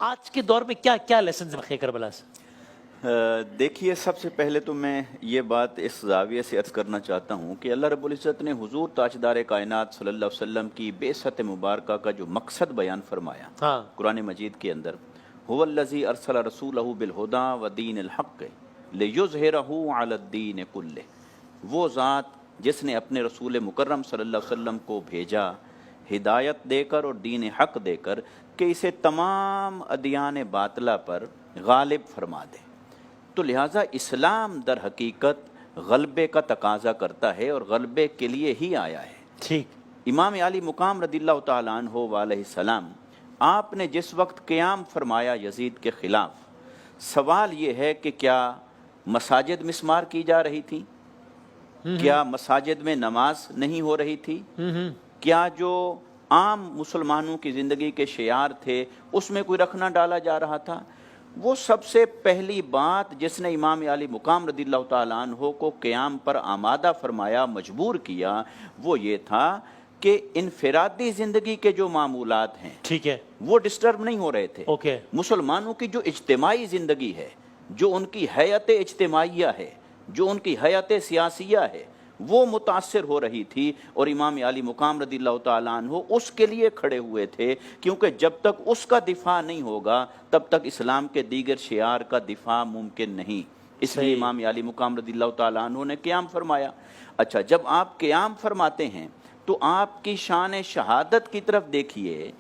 آج کے دور میں کیا کیا لیسنز ہیں کربلا سے؟ دیکھیے، سب سے پہلے تو میں یہ بات اس زاویے سے عرض کرنا چاہتا ہوں کہ اللہ رب العزت نے حضور تاجدار کائنات صلی اللہ علیہ وسلم کی بعثت مبارکہ کا جو مقصد بیان فرمایا ہاں قرآن مجید کے اندر، هو الذی ارسل رسولہ بالہدی ودین الحق لیظہرہ علی الدین کلہ، وہ ذات جس نے اپنے رسول مکرم صلی اللہ علیہ وسلم کو بھیجا ہدایت دے کر اور دین حق دے کر کہ اسے تمام ادیان باطلہ پر غالب فرما دے۔ تو لہٰذا اسلام در حقیقت غلبے کا تقاضا کرتا ہے اور غلبے کے لیے ہی آیا ہے۔ ٹھیک۔ امام علی مقام رضی اللہ تعالیٰ عنہ علیہ السلام، آپ نے جس وقت قیام فرمایا یزید کے خلاف، سوال یہ ہے کہ کیا مساجد مسمار کی جا رہی تھی؟ کیا مساجد میں نماز نہیں ہو رہی تھی؟ کیا جو عام مسلمانوں کی زندگی کے شعار تھے اس میں کوئی رکھنا ڈالا جا رہا تھا؟ وہ سب سے پہلی بات جس نے امام علی مقام رضی اللہ تعالیٰ عنہ کو قیام پر آمادہ فرمایا، مجبور کیا، وہ یہ تھا کہ انفرادی زندگی کے جو معمولات ہیں ٹھیک ہے، وہ ڈسٹرب نہیں ہو رہے تھے۔ اوکے۔ مسلمانوں کی جو اجتماعی زندگی ہے، جو ان کی حیات اجتماعیہ ہے، جو ان کی حیات سیاسیہ ہے، وہ متاثر ہو رہی تھی، اور امام علی مقام رضی اللہ تعالیٰ عنہ اس کے لیے کھڑے ہوئے تھے، کیونکہ جب تک اس کا دفاع نہیں ہوگا تب تک اسلام کے دیگر شعار کا دفاع ممکن نہیں۔ اس لیے امام علی مقام رضی اللہ تعالیٰ عنہ نے قیام فرمایا۔ اچھا، جب آپ قیام فرماتے ہیں تو آپ کی شان شہادت کی طرف دیکھیے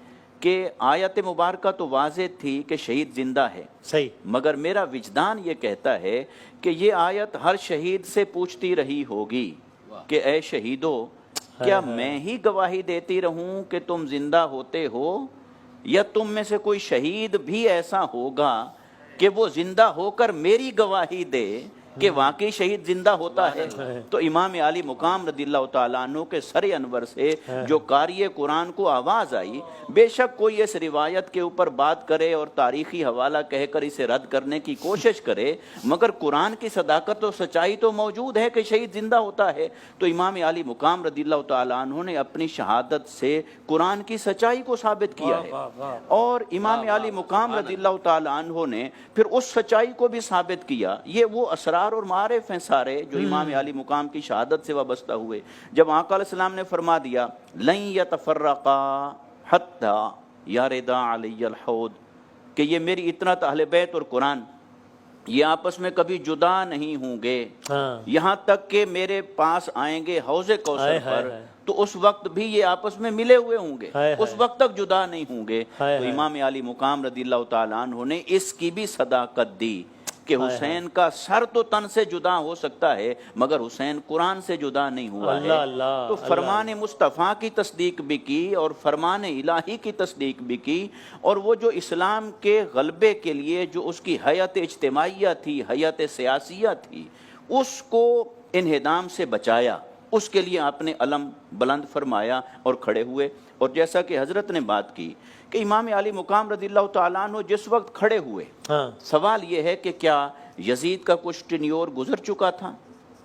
کہ آیت مبارکہ تو واضح تھی کہ شہید زندہ ہے، صحیح، مگر میرا وجدان یہ کہتا ہے کہ یہ آیت ہر شہید سے پوچھتی رہی ہوگی کہ اے شہیدو، کیا میں ہی گواہی دیتی رہوں کہ تم زندہ ہوتے ہو، یا تم میں سے کوئی شہید بھی ایسا ہوگا کہ وہ زندہ ہو کر میری گواہی دے کہ واقعی شہید زندہ ہوتا ہے؟ تو امام علی مقام رضی اللہ تعالیٰ عنہ کے سر انور سے جو قاری قرآن کو آواز آئی، بے شک کوئی اس روایت کے اوپر بات کرے اور تاریخی حوالہ کہہ کر اسے رد کرنے کی کوشش کرے، مگر قرآن کی صداقت و سچائی تو موجود ہے کہ شہید زندہ ہوتا ہے۔ تو امام علی مقام رضی اللہ تعالیٰ عنہ نے اپنی شہادت سے قرآن کی سچائی کو ثابت کیا ہے، اور امام علی مقام رضی اللہ تعالیٰ عنہ نے پھر اس سچائی کو بھی ثابت کیا۔ یہ وہ اسرار اور معارف ہیں سارے جو امام علی مقام کی شہادت سے وابستہ ہوئے۔ جب آقا علیہ السلام نے فرما دیا لن یتفرقا حتی یردا علی الحوض، کہ یہ میری اطاعت اہل بیت اور قرآن یہ آپس میں کبھی جدا نہیں ہوں گے یہاں تک کہ میرے پاس آئیں گے حوض کوثر پر، تو اس وقت بھی یہ آپس میں ملے ہوئے ہوں گے، اس وقت تک جدا نہیں ہوں گے۔ تو امام علی مقام رضی اللہ تعالیٰ عنہ نے اس کی بھی صداقت دی کہ حسین کا سر تو تن سے جدا ہو سکتا ہے مگر حسین قرآن سے جدا نہیں ہوا ہے۔ تو فرمان مصطفیٰ کی تصدیق بھی کی اور فرمان الہی کی تصدیق بھی کی، اور وہ جو اسلام کے غلبے کے لیے جو اس کی حیات اجتماعیہ تھی، حیات سیاسیہ تھی، اس کو انہدام سے بچایا، اس کے لیے آپ نے علم بلند فرمایا اور کھڑے ہوئے۔ اور جیسا کہ حضرت نے بات کی کہ امام علی مقام رضی اللہ تعالیٰ عنہ جس وقت کھڑے ہوئے، سوال یہ ہے کہ کیا یزید کا کچھ ٹینیور گزر چکا تھا؟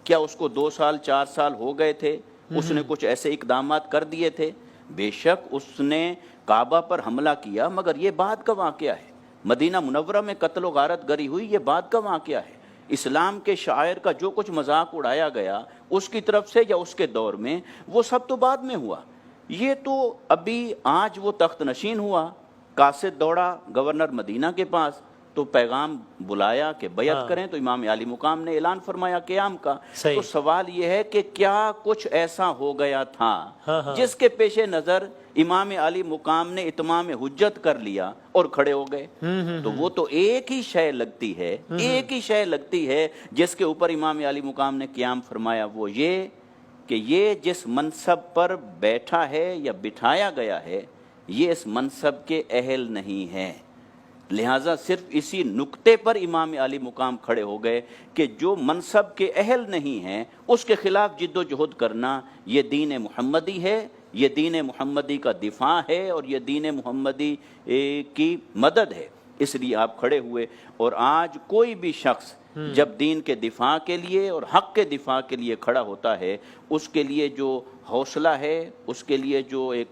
کیا اس کو 2 سال 4 سال ہو گئے تھے؟ اس نے کچھ ایسے اقدامات کر دیے تھے؟ بے شک اس نے کعبہ پر حملہ کیا، مگر یہ بعد کا واقعہ ہے۔ مدینہ منورہ میں قتل و غارت گری ہوئی، یہ بعد کا واقعہ ہے۔ اسلام کے شاعر کا جو کچھ مذاق اڑایا گیا اس کی طرف سے یا اس کے دور میں، وہ سب تو بعد میں ہوا۔ یہ تو ابھی آج وہ تخت نشین ہوا، قاصد دوڑا گورنر مدینہ کے پاس، تو پیغام بلایا کہ بیعت کریں، تو امام علی مقام نے اعلان فرمایا قیام کا۔ تو سوال یہ ہے کہ کیا کچھ ایسا ہو گیا تھا جس کے پیش نظر امام علی مقام نے اتمام حجت کر لیا اور کھڑے ہو گئے؟ تو وہ تو ایک ہی شے لگتی ہے، ایک ہی شے لگتی ہے جس کے اوپر امام علی مقام نے قیام فرمایا، وہ یہ کہ یہ جس منصب پر بیٹھا ہے یا بٹھایا گیا ہے یہ اس منصب کے اہل نہیں ہے۔ لہٰذا صرف اسی نقطے پر امام علی مقام کھڑے ہو گئے کہ جو منصب کے اہل نہیں ہیں اس کے خلاف جد و جہد کرنا یہ دین محمدی ہے، یہ دین محمدی کا دفاع ہے، اور یہ دین محمدی کی مدد ہے۔ اس لیے آپ کھڑے ہوئے، اور آج کوئی بھی شخص جب دین کے دفاع کے لیے اور حق کے دفاع کے لیے کھڑا ہوتا ہے، اس کے لیے جو حوصلہ ہے، اس کے لیے جو ایک